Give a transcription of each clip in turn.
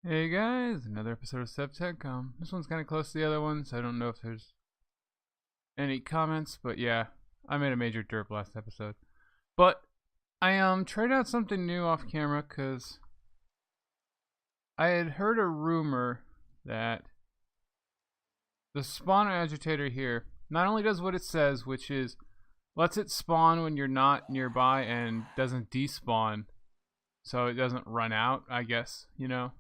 Hey guys, another episode of Sevtech. This one's kind of close to the other one, so I don't know if there's any comments, but yeah, I made a major derp last episode. But I tried out something new off camera because I had heard a rumor that the spawner agitator here not only does what it says, which is lets it spawn when you're not nearby and doesn't despawn, so it doesn't run out, I guess, you know.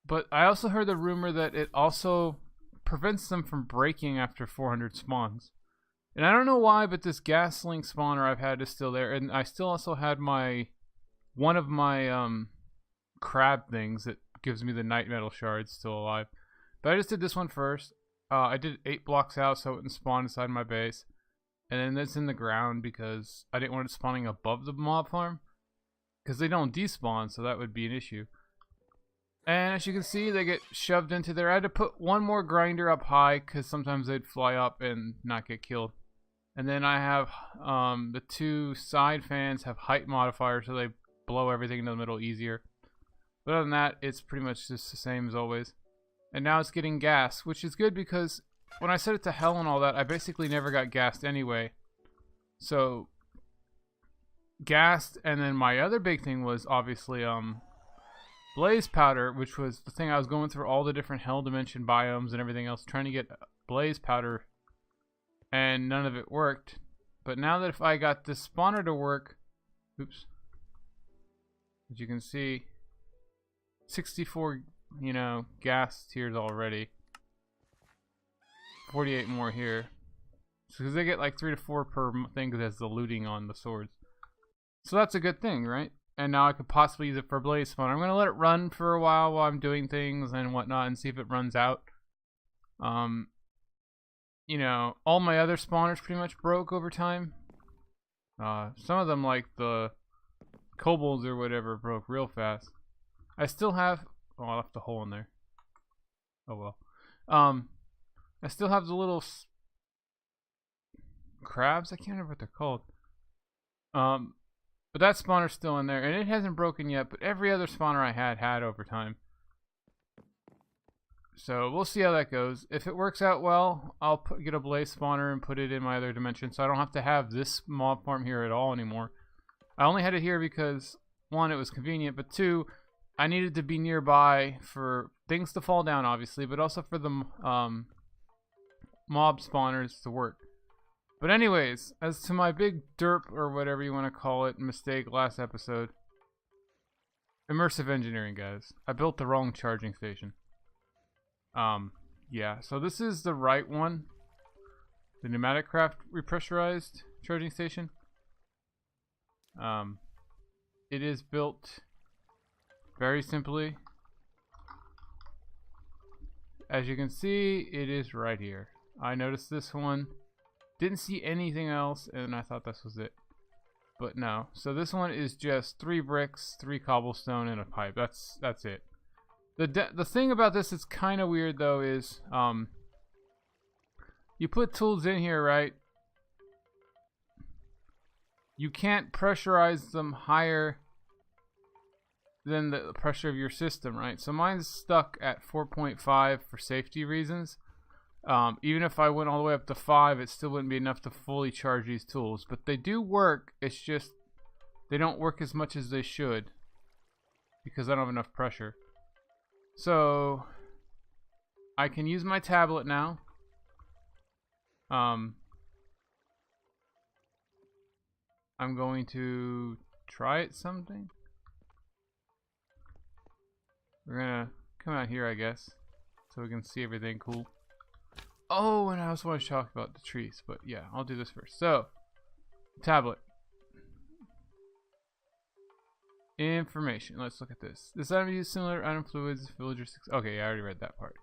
But I also heard the rumor that it also prevents them from breaking after 400 spawns. And I don't know why, but this gas link spawner I've had is still there, and I still also had one of my crab things that gives me the night metal shards still alive. But I just did this one first. I did 8 blocks out so it wouldn't spawn inside my base, and then it's in the ground because I didn't want it spawning above the mob farm because they don't despawn, so that would be an issue. And as you can see, they get shoved into there. I had to put one more grinder up high because sometimes they'd fly up and not get killed. And then I have the 2 side fans have height modifiers, so they blow everything in the middle easier. But other than that, it's pretty much just the same as always. And now it's getting gas, which is good because when I set it to hell and all that, I basically never got gassed anyway. So gassed, and then my other big thing was obviously blaze powder, which was the thing I was going through all the different hell dimension biomes and everything else trying to get blaze powder, and none of it worked. But now that if I got this spawner to work, oops, as you can see, 64 gas tiers already, 48 more here, because they get like 3 to 4 per thing because there's the looting on the swords. So that's a good thing, right? And now I could possibly use it for blaze spawn. I'm going to let it run for a while I'm doing things and whatnot and see if it runs out. All my other spawners pretty much broke over time. Some of them, like the kobolds or whatever, broke real fast. I still have... Oh, I left a hole in there. Oh well. I still have the little crabs. I can't remember what they're called. But that spawner's still in there, and it hasn't broken yet, but every other spawner I had over time. So we'll see how that goes. If it works out well, I'll get a blaze spawner and put it in my other dimension, so I don't have to have this mob farm here at all anymore. I only had it here because, 1, it was convenient, but 2, I needed to be nearby for things to fall down, obviously, but also for the mob spawners to work. But anyways, as to my big derp, or whatever you want to call it, mistake last episode. Immersive engineering, guys. I built the wrong charging station. Yeah, so this is the right one. The Pneumatic Repressurized charging station. It is built very simply. As you can see, it is right here. I noticed this one. Didn't see anything else, and I thought this was it. But no. So this one is just 3 bricks, 3 cobblestone, and a pipe. That's it. The thing about this that's kind of weird, though, is you put tools in here, right? You can't pressurize them higher than the pressure of your system, right? So mine's stuck at 4.5 for safety reasons. Even if I went all the way up to 5, it still wouldn't be enough to fully charge these tools. But they do work, it's just they don't work as much as they should because I don't have enough pressure. So I can use my tablet now. I'm going to try it something. We're gonna come out here, I guess, so we can see everything cool. Oh, and I also want to talk about the trees, but yeah, I'll do this first. So, tablet. Information. Let's look at this. This item uses similar item fluids, villager 6. Okay, yeah, I already read that part.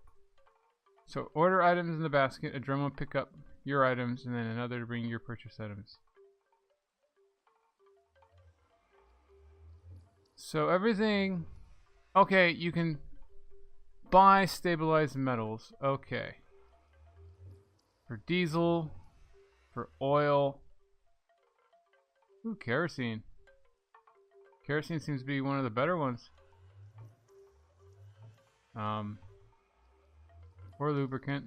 So, order items in the basket. A drum will pick up your items, and then another to bring your purchase items. So, everything... Okay, you can buy stabilized metals. Okay. For diesel, for oil. Ooh, kerosene. Kerosene seems to be one of the better ones. or lubricant.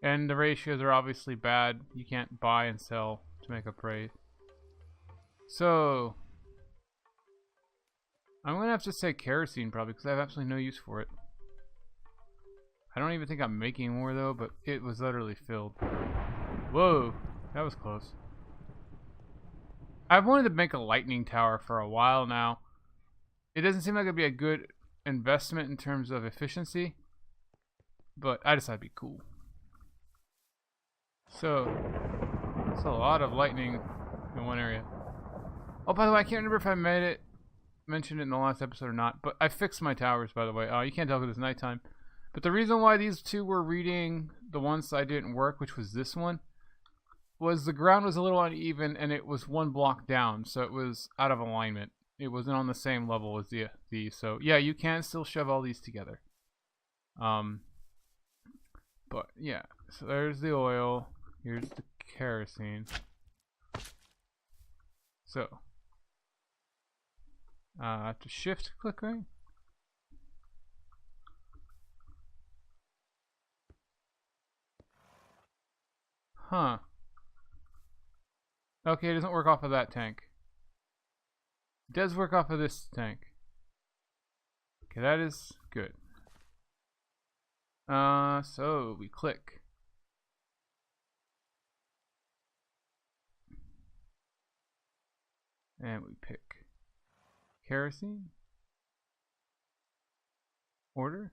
And the ratios are obviously bad. You can't buy and sell to make a price. So I'm gonna have to say kerosene probably because I have absolutely no use for it. I don't even think I'm making more though, but it was utterly filled. Whoa, that was close. I've wanted to make a lightning tower for a while now. It doesn't seem like it'd be a good investment in terms of efficiency, but I decided it'd be cool. So, that's a lot of lightning in one area. Oh, by the way, I can't remember if I mentioned it in the last episode or not, but I fixed my towers, by the way. You can't tell because it's nighttime. But the reason why these two were reading the one side didn't work, which was this one, was the ground was a little uneven and it was one block down, so it was out of alignment. It wasn't on the same level as these. So yeah, you can still shove all these together. But yeah, so there's the oil. Here's the kerosene. So I have to shift click, right? Huh. Okay, it doesn't work off of that tank. It does work off of this tank. Okay, that is good. So we click. And we pick kerosene. Order.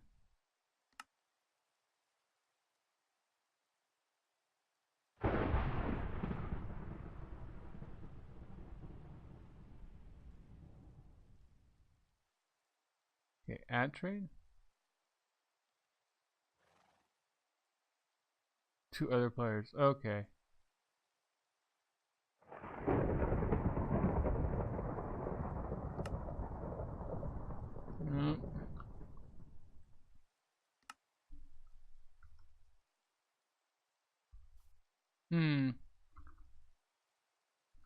Okay, add trade. 2 other players. Okay. Nope.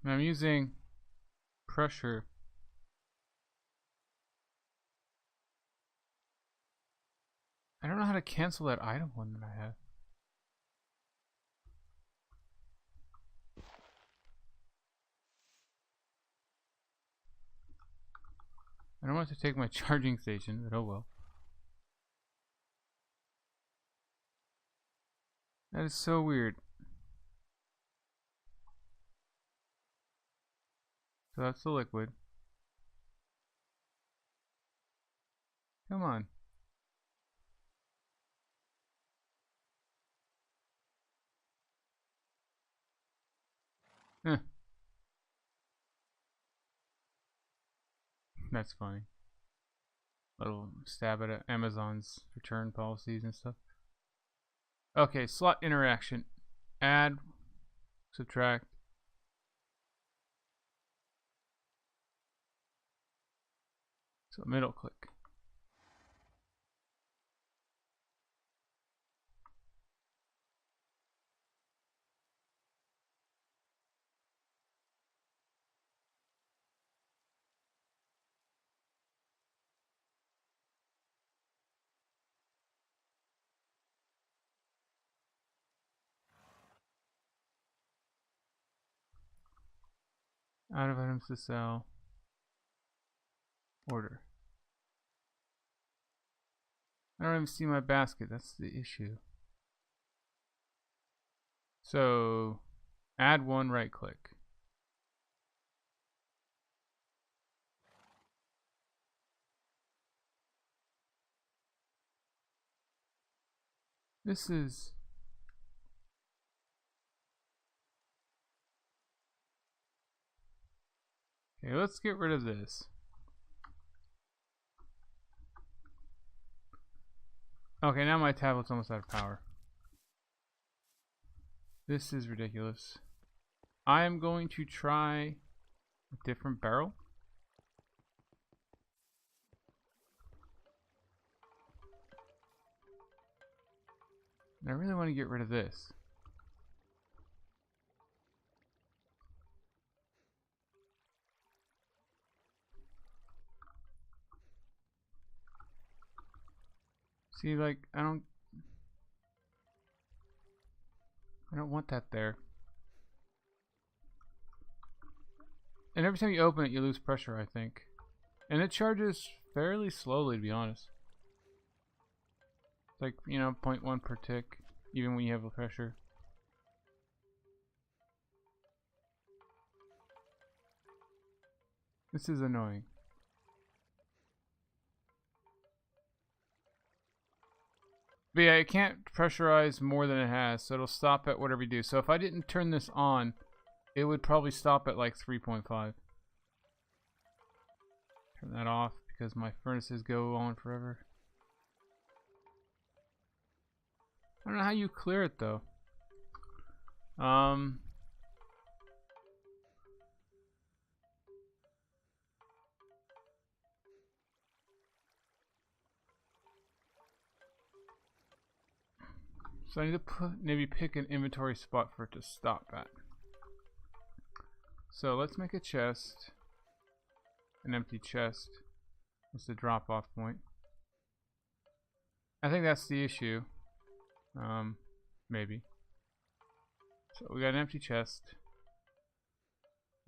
I'm using pressure. I don't know how to cancel that item one that I have. I don't want to take my charging station, but oh well. That is so weird. So that's the liquid. Come on. Huh. That's funny. Little stab at Amazon's return policies and stuff. Okay, slot interaction. Add, subtract. So middle click. Out of items to sell. Order. I don't even see my basket. That's the issue. So, add one, right click. This is... Okay, let's get rid of this. Okay, now my tablet's almost out of power. This is ridiculous. I am going to try a different barrel. I really want to get rid of this. See, like, I don't want that there. And every time you open it, you lose pressure, I think. And it charges fairly slowly, to be honest. It's like, you know, 0.1 per tick, even when you have low pressure. This is annoying. But yeah, it can't pressurize more than it has, so it'll stop at whatever you do. So if I didn't turn this on, it would probably stop at like 3.5. Turn that off because my furnaces go on forever. I don't know how you clear it though. So I need to maybe pick an inventory spot for it to stop at. So let's make a chest. An empty chest. That's the drop off point. I think that's the issue. Maybe. So we got an empty chest.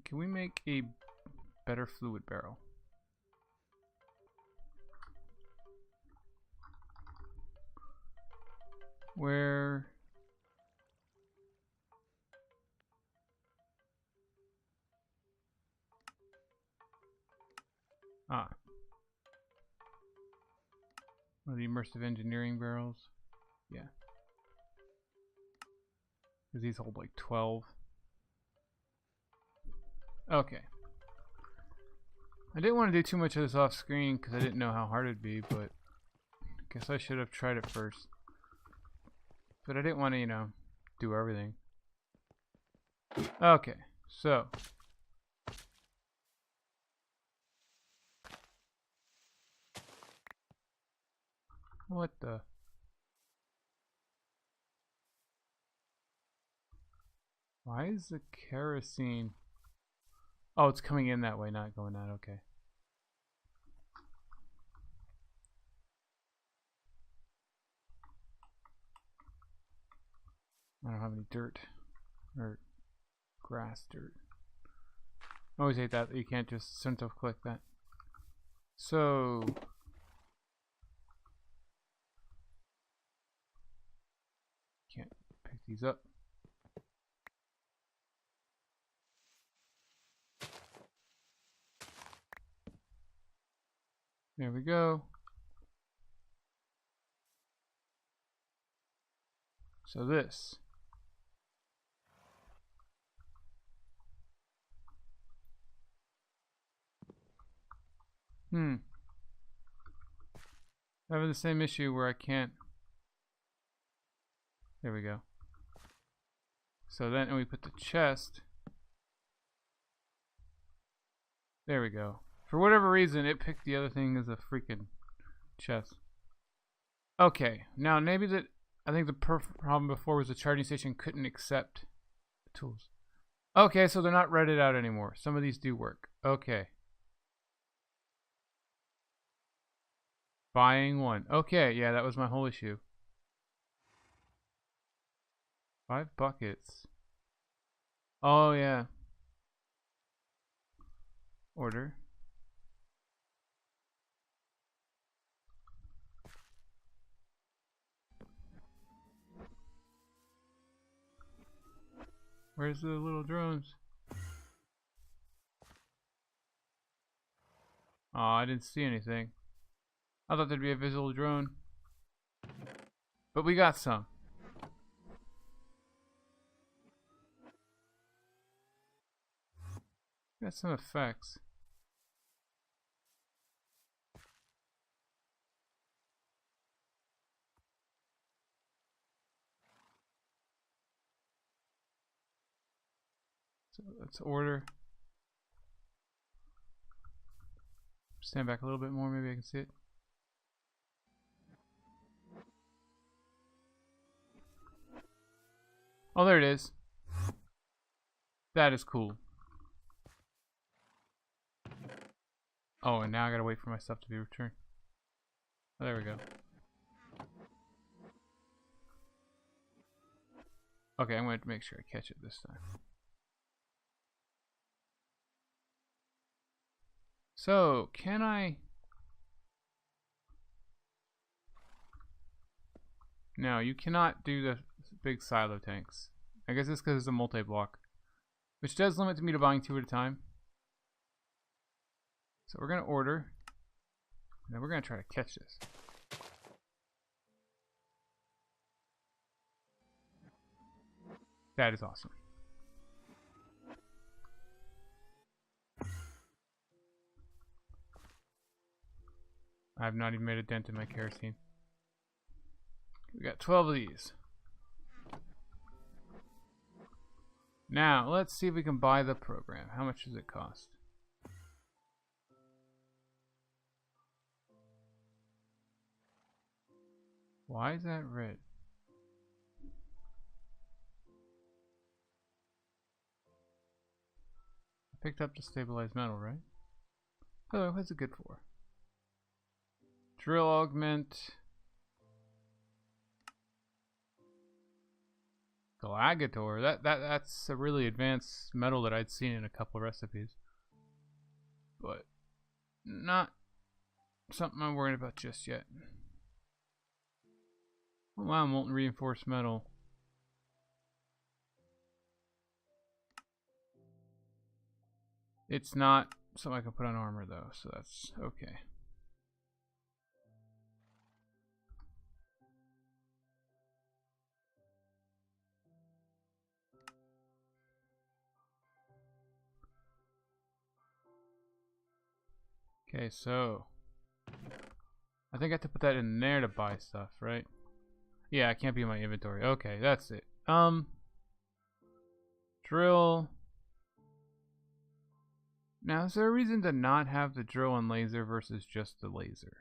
Can we make a better fluid barrel? Where? Ah. One of the immersive engineering barrels. Yeah. Because these hold like 12. Okay. I didn't want to do too much of this off screen because I didn't know how hard it'd be, but I guess I should have tried it first. But I didn't want to, you know, do everything. Okay, so. What the? Why is the kerosene? Oh, it's coming in that way, not going out. Okay. I don't have any dirt or grass dirt. I always hate that you can't just center click that. So can't pick these up. There we go. So this. I'm having the same issue where I can't. There we go. So then we put the chest. There we go. For whatever reason, it picked the other thing as a freaking chest. Okay, now maybe that. I think the problem before was the charging station couldn't accept the tools. Okay, so they're not redded out anymore. Some of these do work. Okay. Buying one. Okay, yeah, that was my whole issue. 5 buckets. Oh, yeah. Order. Where's the little drones? Oh, I didn't see anything. I thought there'd be a visual drone. But we got some. Got some effects. So let's order. Stand back a little bit more, maybe I can see it. Oh, there it is. That is cool. Oh, and now I gotta wait for my stuff to be returned. Oh, there we go. Okay, I'm going to make sure I catch it this time. So, can I... No, you cannot do the big silo tanks. I guess it's because it's a multi-block. Which does limit me to buying 2 at a time. So we're going to order. And then we're going to try to catch this. That is awesome. I have not even made a dent in my kerosene. We got 12 of these. Now, let's see if we can buy the program. How much does it cost? Why is that red? I picked up the stabilized metal, right? Oh, what's it good for? Drill augment. Galagator. That's a really advanced metal that I'd seen in a couple recipes. But not something I'm worried about just yet. Oh wow, molten reinforced metal. It's not something I can put on armor though, so that's okay. Okay, so I think I have to put that in there to buy stuff, right? Yeah, it can't be in my inventory. Okay, that's it. Drill. Now, is there a reason to not have the drill and laser versus just the laser?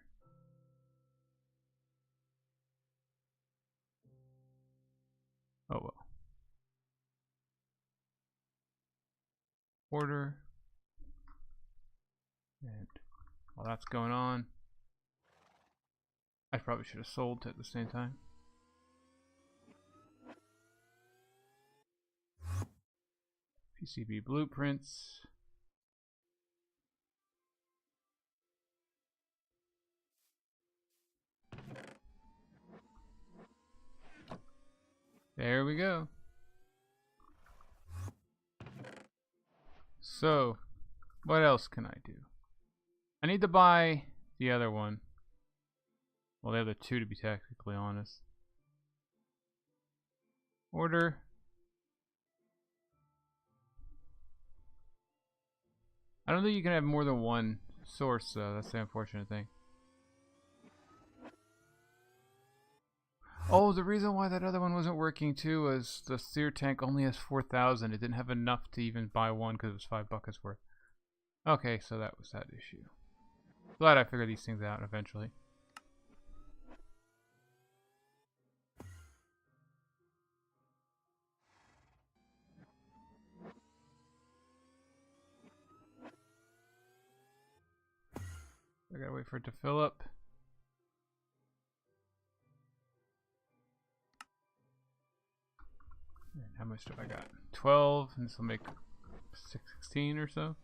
Oh well. Order. And while that's going on, I probably should have sold at the same time. PCB blueprints. There we go. So, what else can I do? I need to buy the other one. Well, the other two to be technically honest. Order. I don't think you can have more than one source though, that's the unfortunate thing. Oh, the reason why that other one wasn't working too was the sear tank only has 4,000. It didn't have enough to even buy one because it was 5 buckets worth. Okay, so that was that issue. Glad I figured these things out eventually. I gotta wait for it to fill up. And how much do I got? 12, and this will make 16 or so.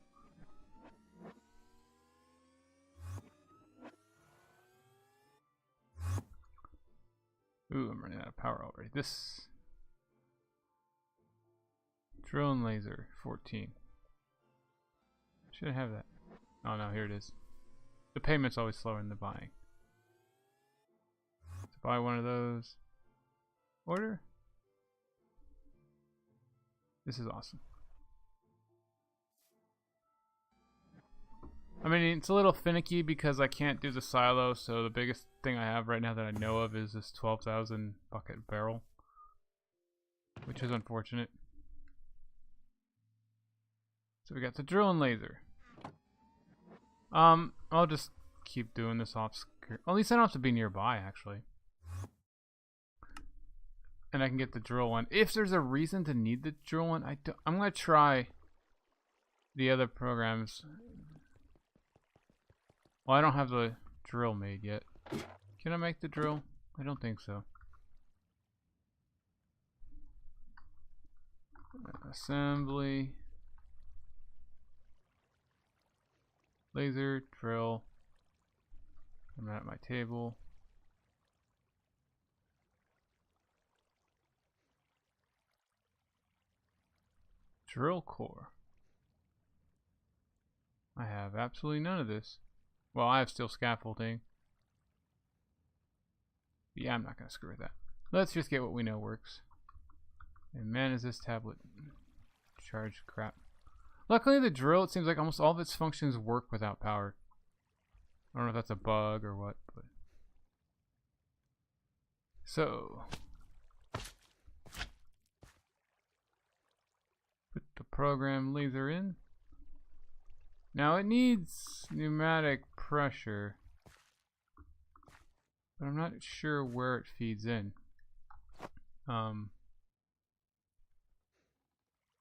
Ooh, I'm running out of power already. This drill and laser 14. Should I have that? Oh no, here it is. The payment's always slower than the buying. To buy one of those. Order. This is awesome. I mean, it's a little finicky because I can't do the silo, so the biggest thing I have right now that I know of is this 12,000 bucket barrel, which is unfortunate. So we got the drill and laser. I'll just keep doing this off screen. At least I don't have to be nearby, actually. And I can get the drill one. If there's a reason to need the drill one, I'm going to try the other programs. Well, I don't have the drill made yet. Can I make the drill? I don't think so. Assembly. Laser, drill. I'm at my table. Drill core. I have absolutely none of this. Well, I have steel scaffolding. But yeah, I'm not going to screw with that. Let's just get what we know works. And man, is this tablet charged crap. Luckily, the drill, it seems like almost all of its functions work without power. I don't know if that's a bug or what, but... So... Put the program laser in. Now it needs pneumatic pressure, but I'm not sure where it feeds in.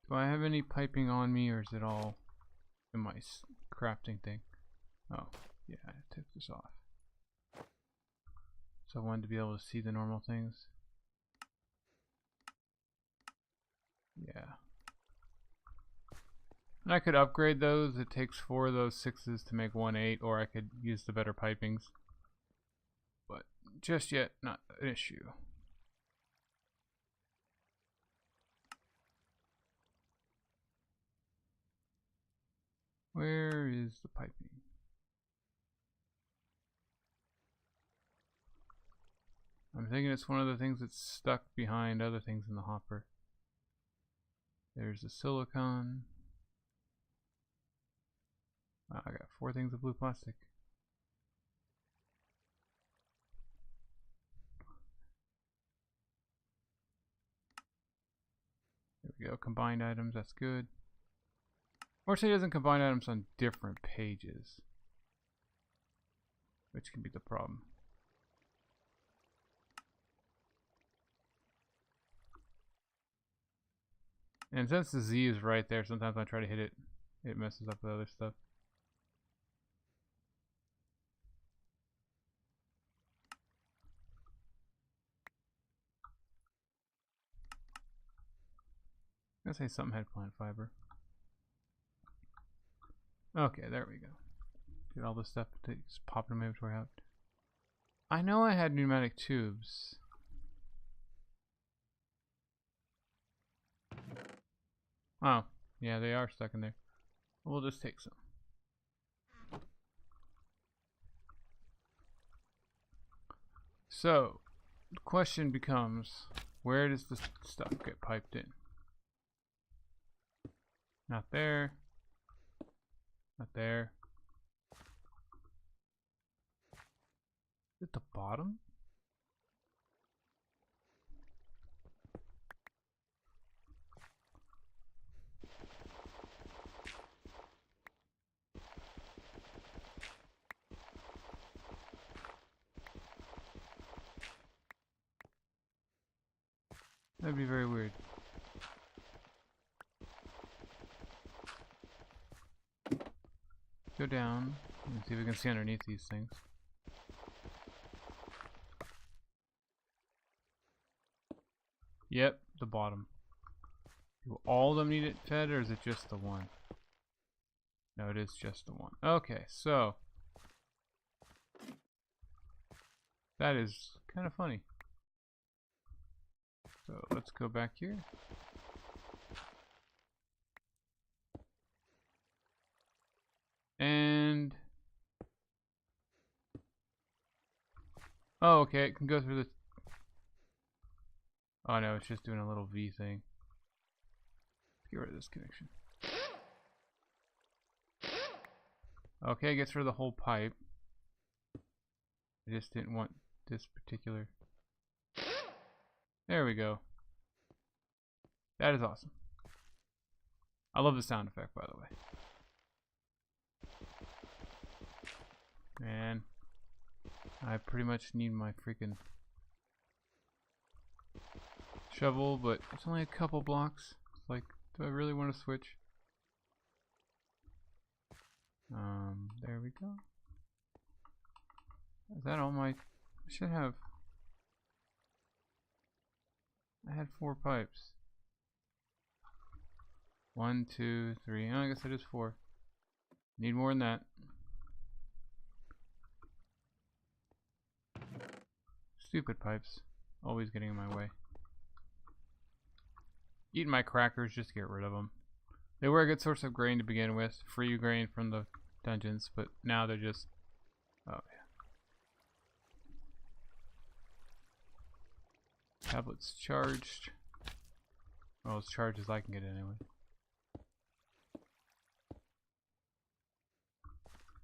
Do I have any piping on me, or is it all in my crafting thing? Oh, yeah, I took this off. So I wanted to be able to see the normal things. Yeah. And I could upgrade those. It takes 4 of those 6s to make 1 8, or I could use the better pipings. But just yet, not an issue. Where is the piping? I'm thinking it's one of the things that's stuck behind other things in the hopper. There's the silicon. Wow, I got 4 things of blue plastic. There we go, combined items, that's good. Fortunately, it doesn't combine items on different pages, which can be the problem. And since the Z is right there, sometimes when I try to hit it, it messes up the other stuff. I'm gonna say something had plant fiber. Okay, there we go. Get all this stuff to just pop in my inventory out. I know I had pneumatic tubes. Oh, yeah, they are stuck in there. We'll just take some. So, the question becomes, where does this stuff get piped in? Not there. Not there. At the bottom? That'd be very weird. Go down and see if we can see underneath these things. Yep, the bottom. Do all of them need it fed, or is it just the one? No, it is just the one. Okay, so that is kind of funny. So let's go back here. And oh, okay, it can go through the. Oh no, it's just doing a little V thing. Get rid of this connection. Okay, gets rid of the whole pipe. I just didn't want this particular. There we go. That is awesome. I love the sound effect, by the way. Man, I pretty much need my freaking shovel, but it's only a couple blocks. It's like, do I really want to switch? There we go. Is that all my... I should have... I had 4 pipes. 1, 2, 3. Oh, I guess it is 4. Need more than that. Stupid pipes. Always getting in my way. Eating my crackers just to get rid of them. They were a good source of grain to begin with. Free grain from the dungeons, but now they're just... Oh, yeah. Tablet's charged. Well, as charged as I can get it anyway.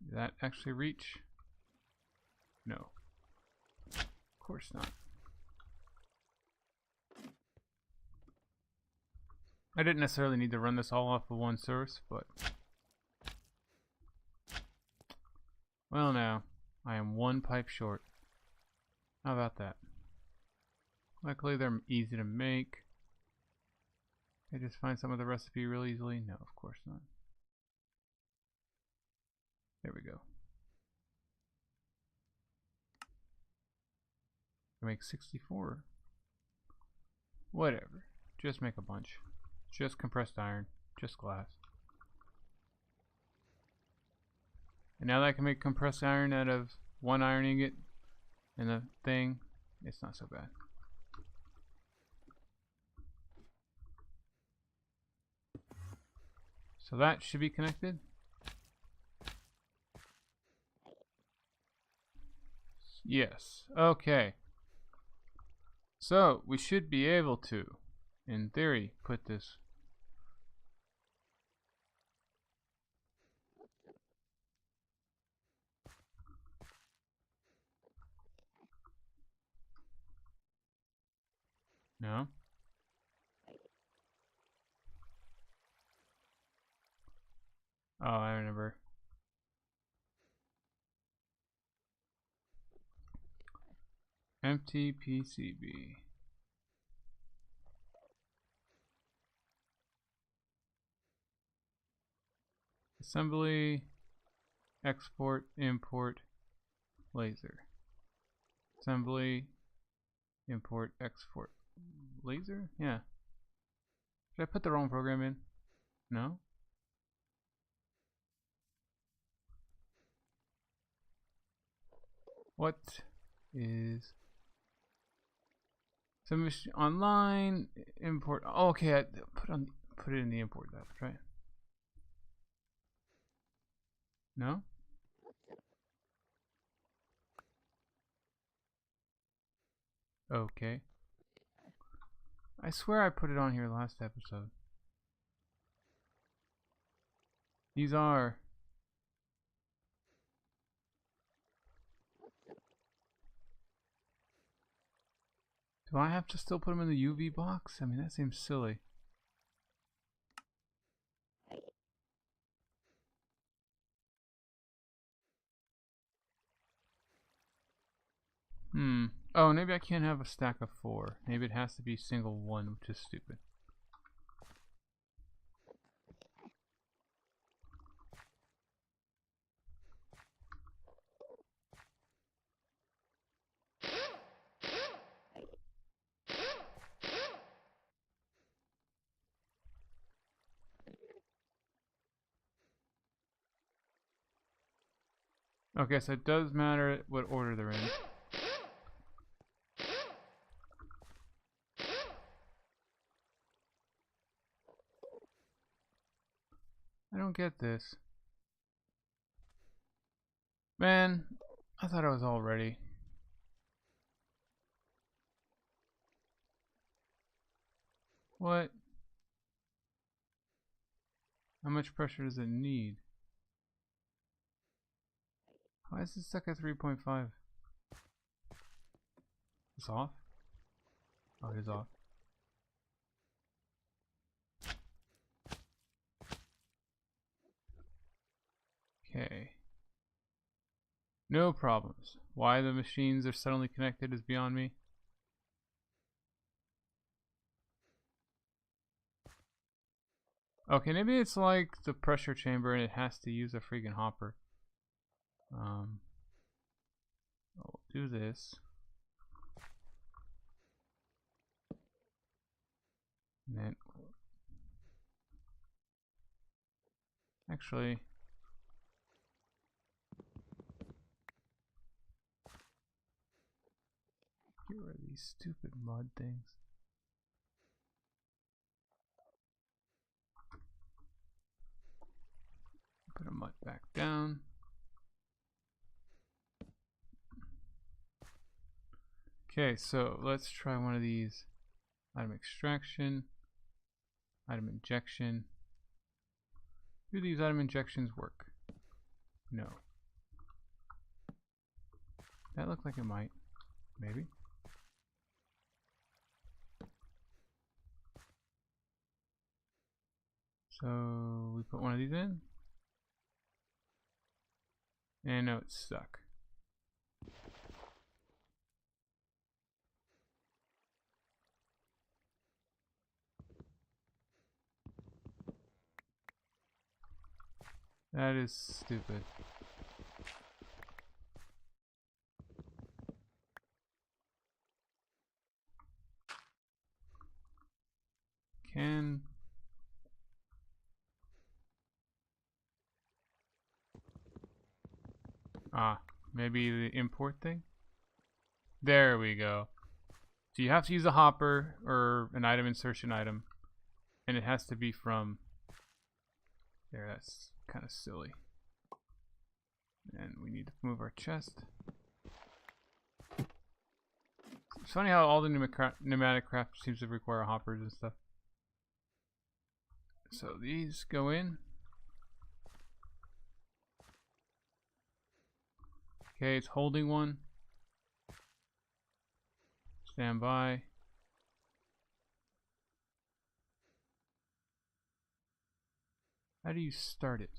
Did that actually reach? No. Of course not. I didn't necessarily need to run this all off of one source, but... Well, now, I am 1 pipe short. How about that? Luckily, they're easy to make. I just find some of the recipe real easily? No, of course not. There we go. I make 64. Whatever. Just make a bunch. Just compressed iron. Just glass. And now that I can make compressed iron out of 1 iron ingot and a thing, it's not so bad. So that should be connected. Yes. Okay. So we should be able to, in theory, put this. No. Oh, I remember. Empty PCB. Assembly, export, import, laser. Assembly, import, export. Laser? Yeah. Did I put the wrong program in? No? What is some online import? Oh, okay, I put it in the import. That's right. No. Okay. I swear I put it on here last episode. These are. Do I have to still put them in the UV box? I mean, that seems silly. Oh, maybe I can't have a stack of 4. Maybe it has to be single 1, which is stupid. Okay, so it does matter what order they're in. I don't get this. Man, I thought I was all ready. What? How much pressure does it need? Why is it stuck at 3.5? It's off? Oh, it is off. Okay. No problems. Why the machines are suddenly connected is beyond me. Okay, maybe it's like the pressure chamber and it has to use a freaking hopper. I'll do this. And then Actually, get rid of these stupid mud things. Put a mud back down. Okay, so let's try one of these. Item extraction, item injection. Do these item injections work? No. That looked like it might. Maybe. So we put one of these in. And no, it's stuck. That is stupid. Maybe the import thing? There we go. So you have to use a hopper or an item insertion item. And it has to be from there. That's kind of silly. And we need to move our chest. It's funny how all the pneumatic craft seems to require hoppers and stuff. So these go in. Okay, it's holding one. Stand by. How do you start it?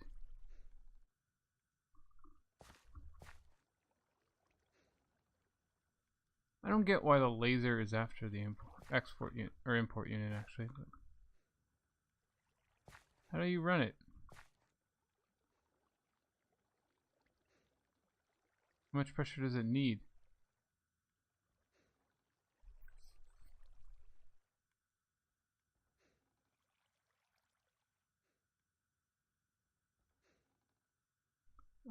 I don't get why the laser is after the export unit or import unit actually. But how do you run it? How much pressure does it need?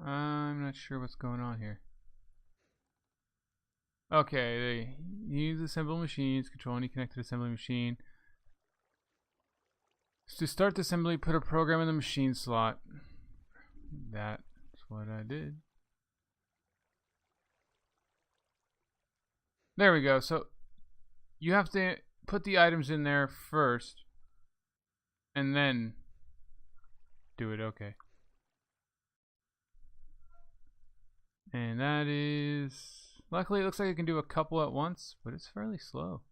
I'm not sure what's going on here. Okay, they use assemble machines, control any connected assembly machine. So to start the assembly, put a program in the machine slot. That's what I did. There we go. So you have to put the items in there first and then do it. Okay. And that is... Luckily, it looks like I can do a couple at once, but it's fairly slow.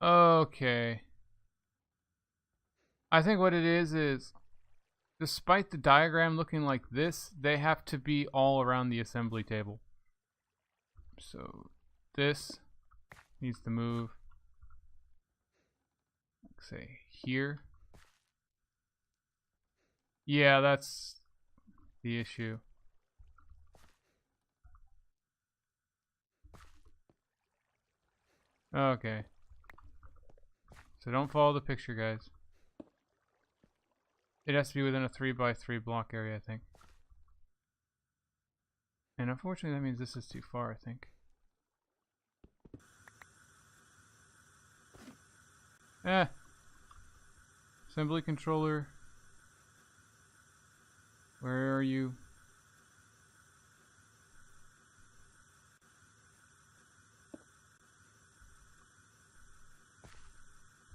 Okay. I think what it is despite the diagram looking like this, they have to be all around the assembly table. So this needs to move, like say here. Yeah, that's the issue. Okay. So don't follow the picture, guys. It has to be within a 3x3 block area, I think. And unfortunately, that means this is too far, I think. Assembly controller. Where are you?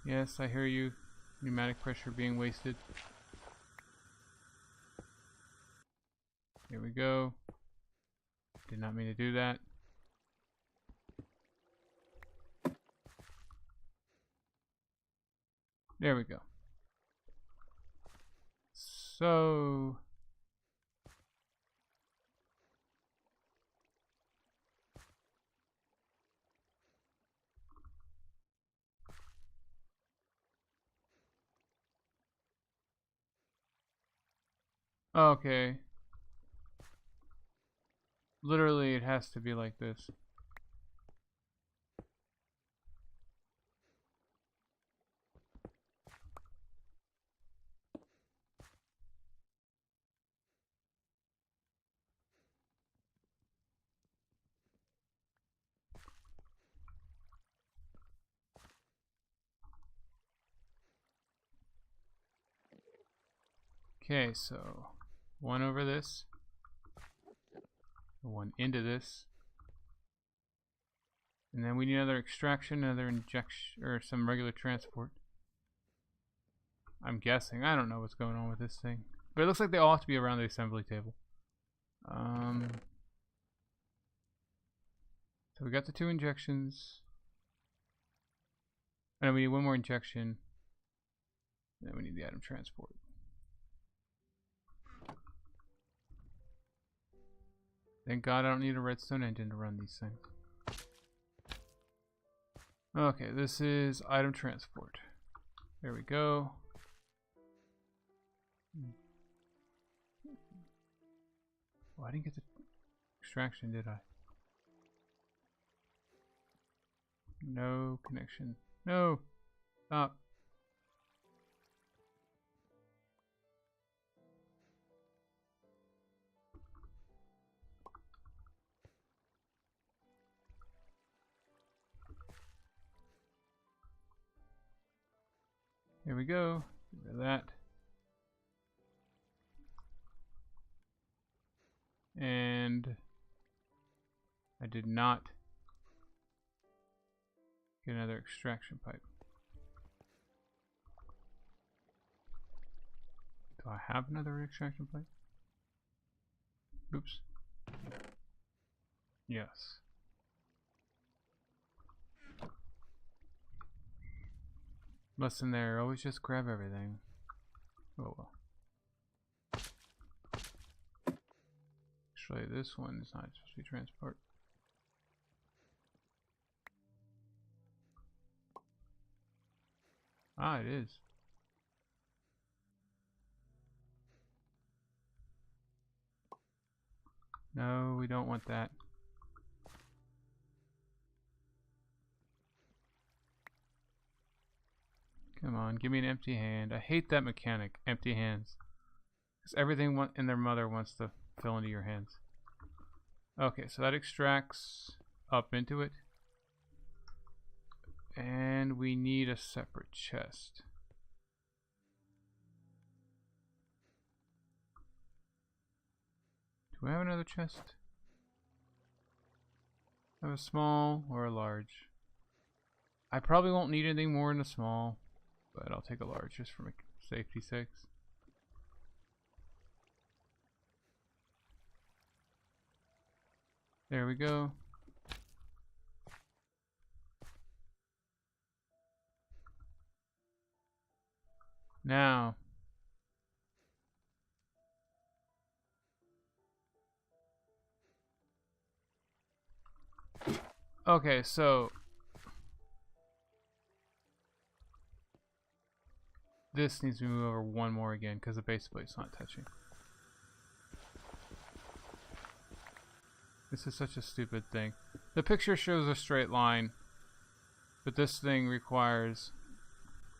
Yes, I hear you. Pneumatic pressure being wasted. Here we go. Did not mean to do that. There we go. So... Okay. Literally, it has to be like this. Okay, so one over this, one into this, and then we need another extraction, another injection, or some regular transport. I'm guessing. I don't know what's going on with this thing, but it looks like they all have to be around the assembly table. So we got the 2 injections, and we need 1 more injection. Then we need the item transport. Thank God I don't need a redstone engine to run these things. Okay, this is item transport. There we go. Oh, I didn't get the extraction, did I? No connection. No! Stop. Here we go. Get rid of that. And I did not get another extraction pipe. Do I have another extraction pipe? Oops. Yes. Listen there, always just grab everything. Oh well. Actually, this one is not supposed to be transport. Ah, it is. No, we don't want that. Come on, give me an empty hand. I hate that mechanic, empty hands. Because everything in their mother wants to fill into your hands. Okay, so that extracts up into it. And we need a separate chest. Do we have another chest? I have a small or a large. I probably won't need anything more than a small, but I'll take a large just for safety's sakes. There we go. Now, okay, so this needs to move over 1 more again because the base plate's not touching. This is such a stupid thing. The picture shows a straight line, but this thing requires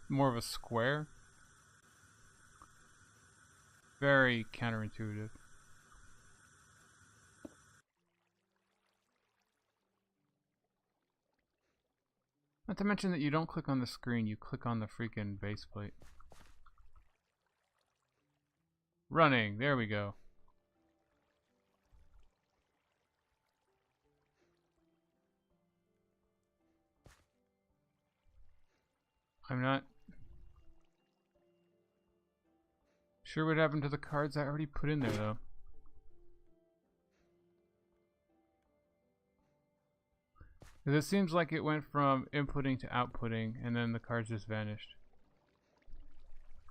more of a square. Very counterintuitive. Not to mention that you don't click on the screen, you click on the freaking base plate. Running, there we go. I'm not sure what happened to the cards I already put in there though. Because it seems like it went from inputting to outputting and then the cards just vanished.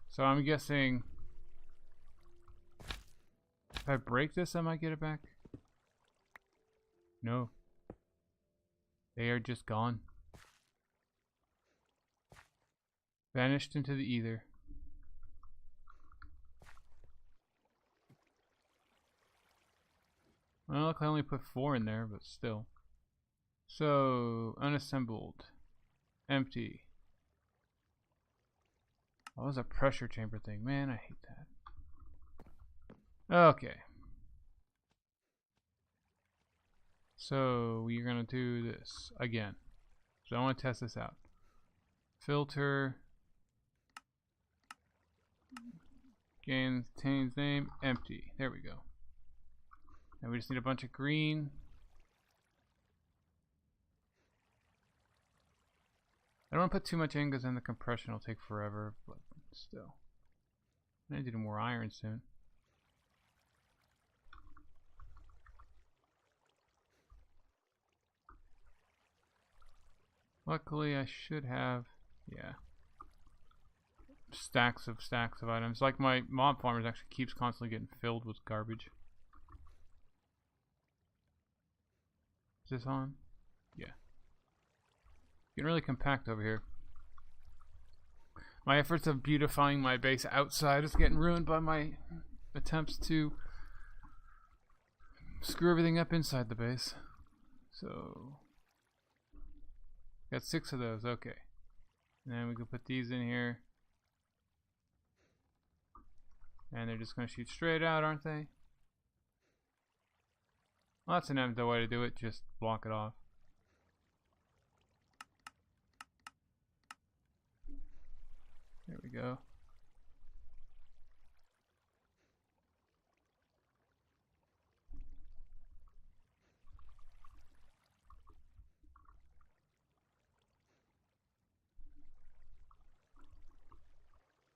So I'm guessing if I break this I might get it back. No. They are just gone. Vanished into the ether. Well, look, I only put 4 in there, but still. So, unassembled. Empty. Oh, that was a pressure chamber thing. Man, I hate that. Okay. So, we're going to do this again. So, I want to test this out. Filter. Contains name. Empty. There we go. And we just need a bunch of green. I don't want to put too much in because then the compression will take forever, but still. I need to do more iron soon. Luckily, I should have, yeah, stacks of items. Like my mob farmers actually keeps constantly getting filled with garbage. Is this on? Yeah. Getting really compact over here. My efforts of beautifying my base outside is getting ruined by my attempts to screw everything up inside the base. So, got 6 of those, okay. And then we can put these in here. And they're just going to shoot straight out, aren't they? Well, that's an empty way to do it, just block it off. There we go.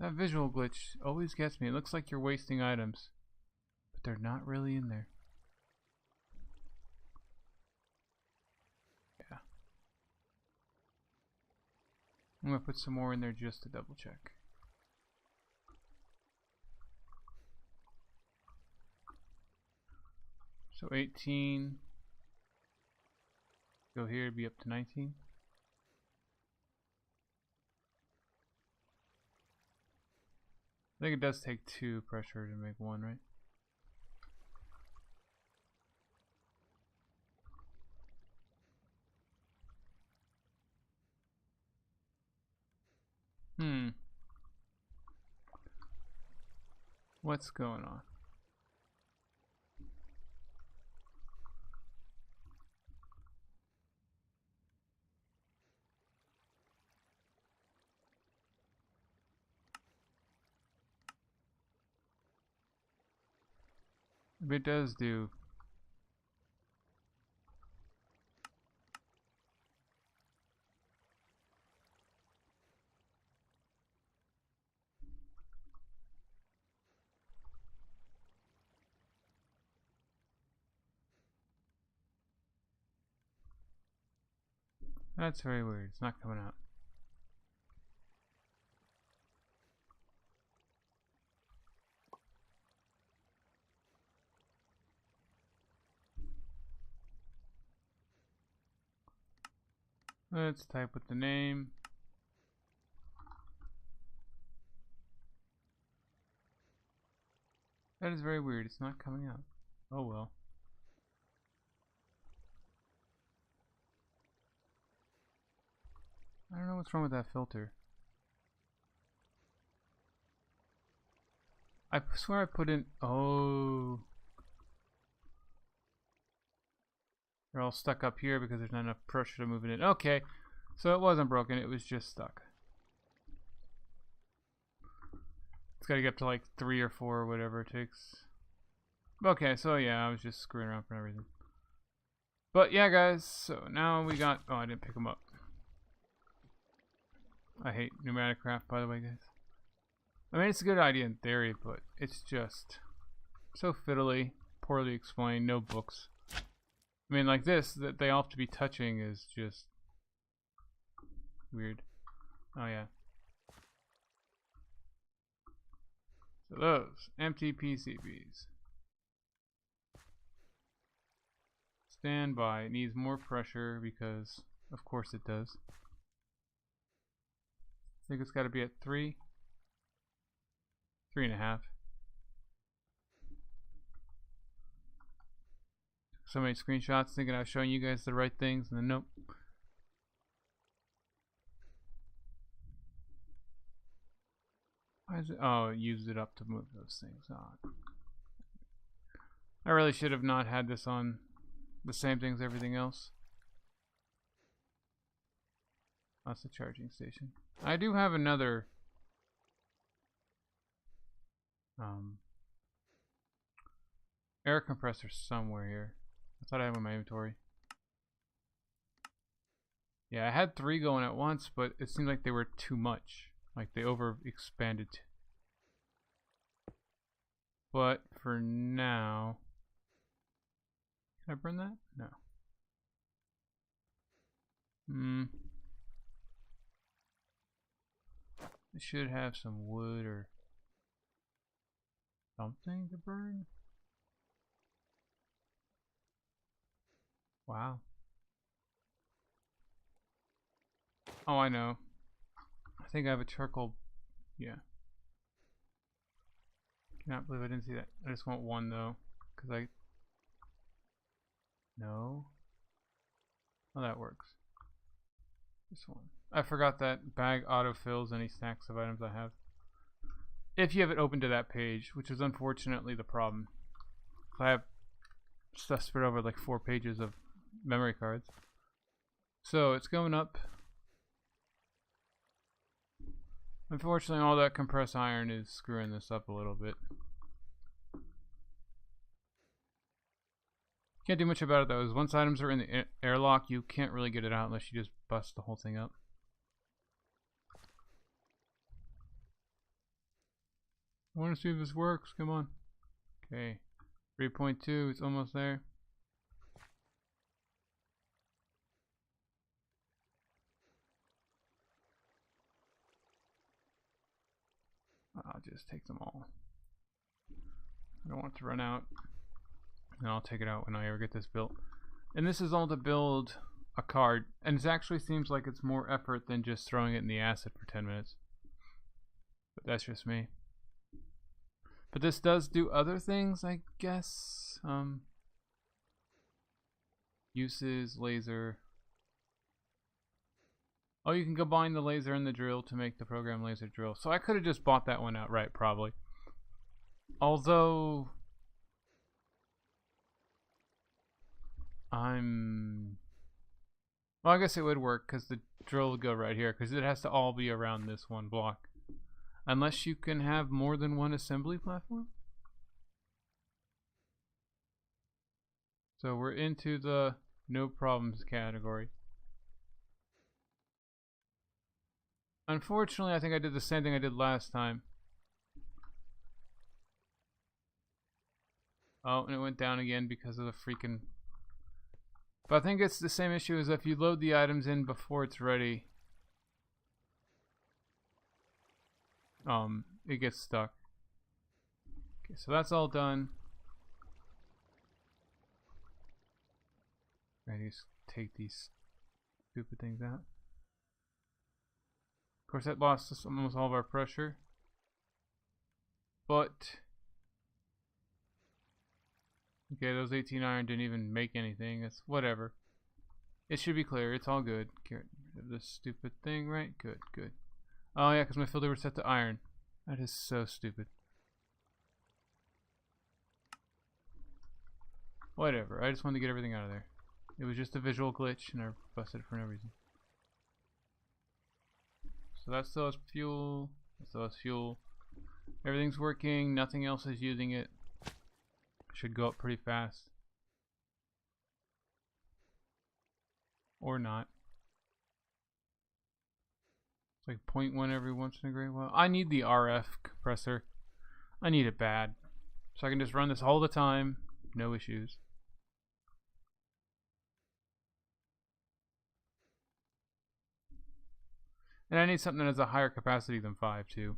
That visual glitch always gets me. It looks like you're wasting items, but they're not really in there. Yeah. I'm going to put some more in there just to double check. So 18. Go here to be up to 19. I think it does take 2 pressure to make 1, right? What's going on? It does do. That's very weird. It's not coming out. Let's type with the name. That is very weird. It's not coming out. Oh well. I don't know what's wrong with that filter. I swear I put in. Oh. They're all stuck up here because there's not enough pressure to move it in. Okay. So it wasn't broken, it was just stuck. It's gotta get up to like 3 or 4 or whatever it takes. Okay, so yeah, I was just screwing around for everything. But yeah, guys, so now we got. Oh, I didn't pick them up. I hate pneumatic craft, by the way, guys. I mean, it's a good idea in theory, but it's just so fiddly, poorly explained, no books. I mean, like this, that they all have to be touching is just weird. Oh, yeah. So those, empty PCBs. Stand by. It needs more pressure because, of course, it does. I think it's got to be at 3. 3.5. so many screenshots thinking I was showing you guys the right things, and then nope. Why is it? Oh, it used it up to move those things on. I really should have not had this on the same thing as everything else. That's the charging station. I do have another air compressor somewhere here. I thought I had one in my inventory. Yeah, I had 3 going at once, but it seemed like they were too much. Like they overexpanded. But for now, can I burn that? No. I should have some wood or something to burn. Wow. Oh, I know. I think I have a charcoal. Yeah. Cannot believe I didn't see that. I just want one though, because I. No. Oh, that works. This one. I forgot that bag autofills any stacks of items I have. If you have it open to that page, which is unfortunately the problem. I have stuff spread over like 4 pages of memory cards. So it's going up. Unfortunately, all that compressed iron is screwing this up a little bit. Can't do much about it though, as once items are in the airlock, you can't really get it out unless you just bust the whole thing up. I want to see if this works. Come on. Okay. 3.2, it's almost there. I'll just take them all. I don't want it to run out. And I'll take it out when I ever get this built. And this is all to build a card. And it actually seems like it's more effort than just throwing it in the acid for 10 minutes. But that's just me. But this does do other things, I guess. Uses, laser. Oh, you can combine the laser and the drill to make the program laser drill. So I could have just bought that one outright, probably. Although well, I guess it would work because the drill would go right here because it has to all be around this one block. Unless you can have more than one assembly platform. So we're into the no problems category. Unfortunately, I think I did the same thing I did last time. Oh, and it went down again because of the freaking... But I think it's the same issue as if you load the items in before it's ready. It gets stuck. Okay, so that's all done. I just take these stupid things out. Of course, that lost us almost all of our pressure. But okay, those 18 iron didn't even make anything. It's whatever. It should be clear. It's all good. Get rid of this stupid thing, right? Good, good. Oh yeah, because my filter was set to iron. That is so stupid. Whatever. I just wanted to get everything out of there. It was just a visual glitch, and I busted it for no reason. So that still has fuel. That still has fuel. Everything's working. Nothing else is using it. Should go up pretty fast. Or not. It's like 0.1 every once in a great while. I need the RF compressor. I need it bad. So I can just run this all the time. No issues. And I need something that has a higher capacity than 5 too.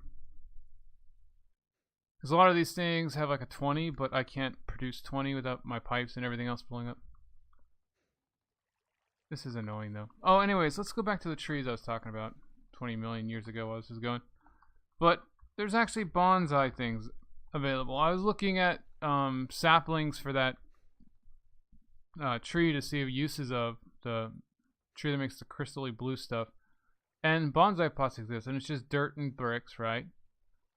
Because a lot of these things have like a 20, but I can't produce 20 without my pipes and everything else blowing up. This is annoying though. Oh, anyways, let's go back to the trees I was talking about 20 million years ago while this was going. But there's actually bonsai things available. I was looking at saplings for that tree to see uses of the tree that makes the crystally blue stuff. And bonsai pots exist, and it's just dirt and bricks, right?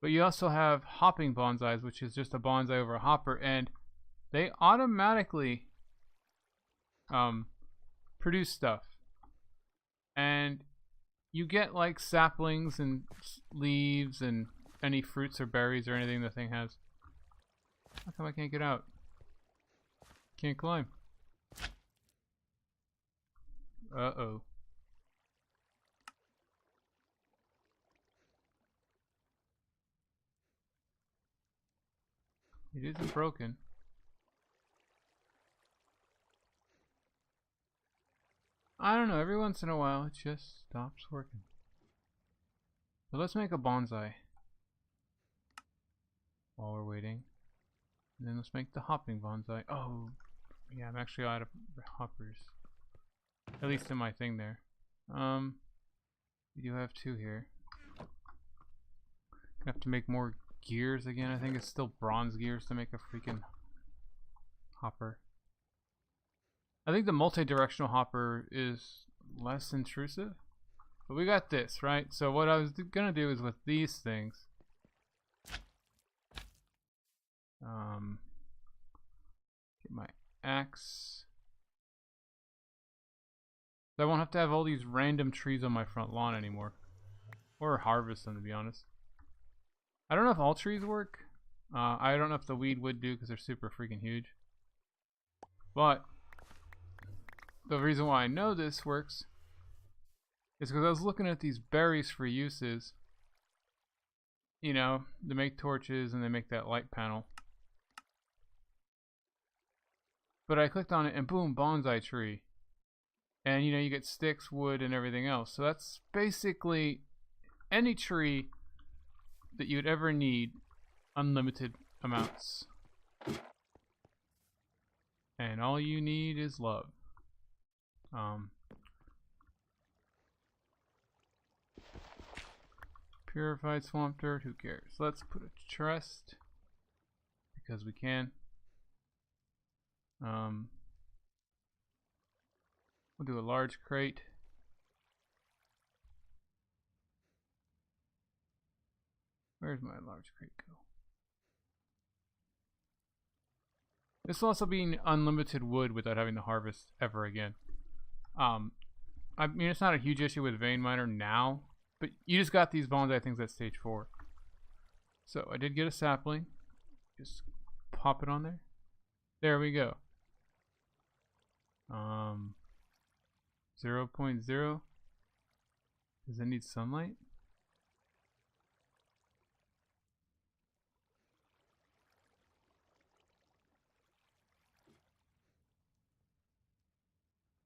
But you also have hopping bonsais, which is just a bonsai over a hopper, and they automatically produce stuff. And you get like saplings and leaves and any fruits or berries or anything the thing has. How come I can't get out? Can't climb. Uh-oh. It isn't broken. I don't know, every once in a while it just stops working. So let's make a bonsai while we're waiting. And then let's make the hopping bonsai. Oh, yeah, I'm actually out of hoppers. At least in my thing there. We do have 2 here. Gonna have to make more gears again. I think it's still bronze gears to make a freaking hopper. I think the multi-directional hopper is less intrusive. But we got this, right? So what I was gonna do is with these things. Get my axe. So I won't have to have all these random trees on my front lawn anymore. Or harvest them, to be honest. I don't know if all trees work. I don't know if the weed would do because they're super freaking huge. But the reason why I know this works is because I was looking at these berries for uses. You know, they make torches and they make that light panel. But I clicked on it and boom, bonsai tree. And you know, you get sticks, wood, and everything else. So that's basically any tree that you'd ever need, unlimited amounts. And all you need is love. Purified swamp dirt, who cares? Let's put a chest because we can. We'll do a large crate. Where's my large crate go? This will also be unlimited wood without having to harvest ever again. I mean, it's not a huge issue with vein miner now, but you just got these bonsai things at stage 4. So I did get a sapling. Just pop it on there. There we go. 0.0. Does it need sunlight?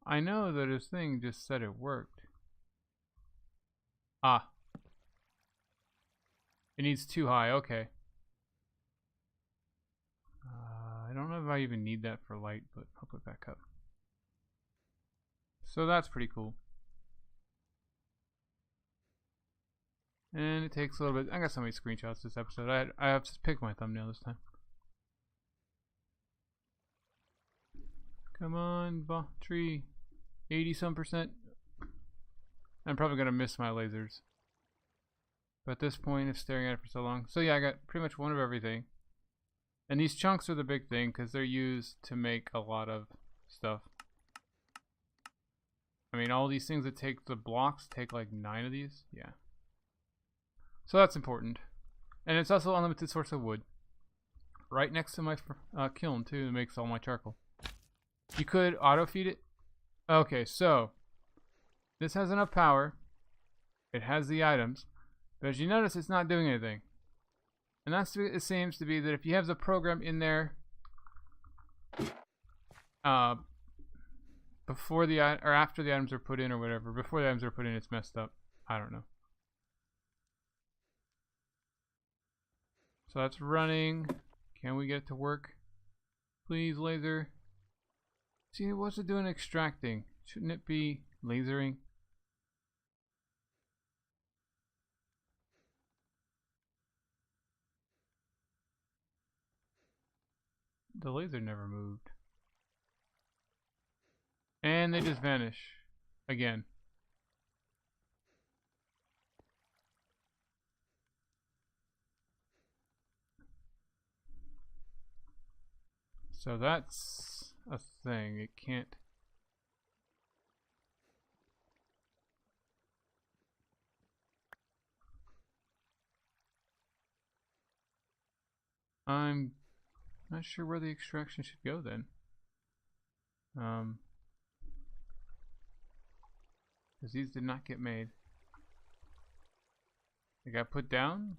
I know that his thing just said it worked. Ah. It needs too high, okay. I don't know if I even need that for light, but I'll put it back up. So that's pretty cool. And it takes a little bit. I got so many screenshots this episode. I have to pick my thumbnail this time. Come on, tree. 80-some%. I'm probably gonna miss my lasers. But at this point, it's staring at it for so long. So yeah, I got pretty much one of everything. And these chunks are the big thing because they're used to make a lot of stuff. I mean, all these things that take the blocks take like 9 of these. Yeah. So that's important. And it's also unlimited source of wood. Right next to my kiln too, that makes all my charcoal. You could auto feed it. Okay, so this has enough power. It has the items. But as you notice, it's not doing anything. And that's it seems to be that if you have the program in there before the or after the items are put in or whatever, before the items are put in, it's messed up. I don't know. So that's running. Can we get it to work? Please, laser. See, what's it doing extracting? Shouldn't it be lasering? The laser never moved. And they just vanish. Again. So that's a thing. It can't... I'm not sure where the extraction should go then. Because these did not get made. They got put down.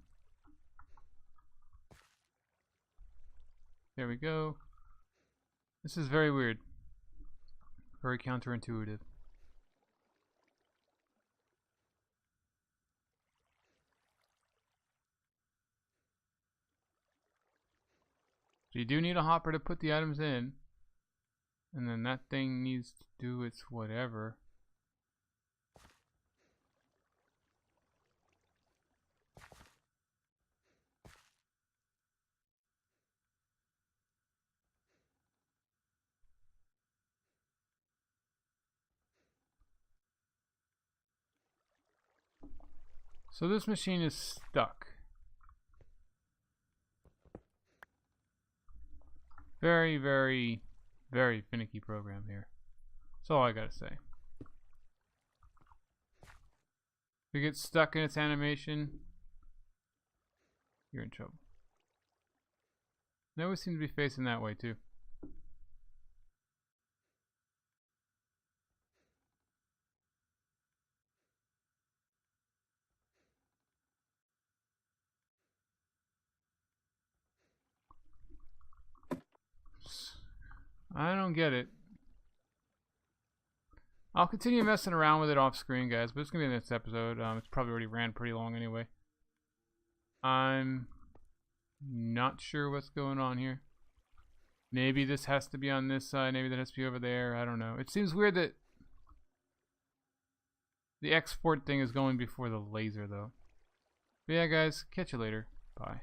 There we go. This is very weird. Very counterintuitive. So you do need a hopper to put the items in. And then that thing needs to do its whatever. So this machine is stuck. Very, very, very finicky program here. That's all I gotta say. If it gets stuck in its animation, you're in trouble. They always seem to be facing that way too. I don't get it. I'll continue messing around with it off screen, guys, but it's gonna be the next episode. It's probably already ran pretty long anyway. I'm not sure what's going on here. Maybe this has to be on this side, maybe that has to be over there. I don't know. It seems weird that the export thing is going before the laser, though. But yeah, guys, catch you later. Bye.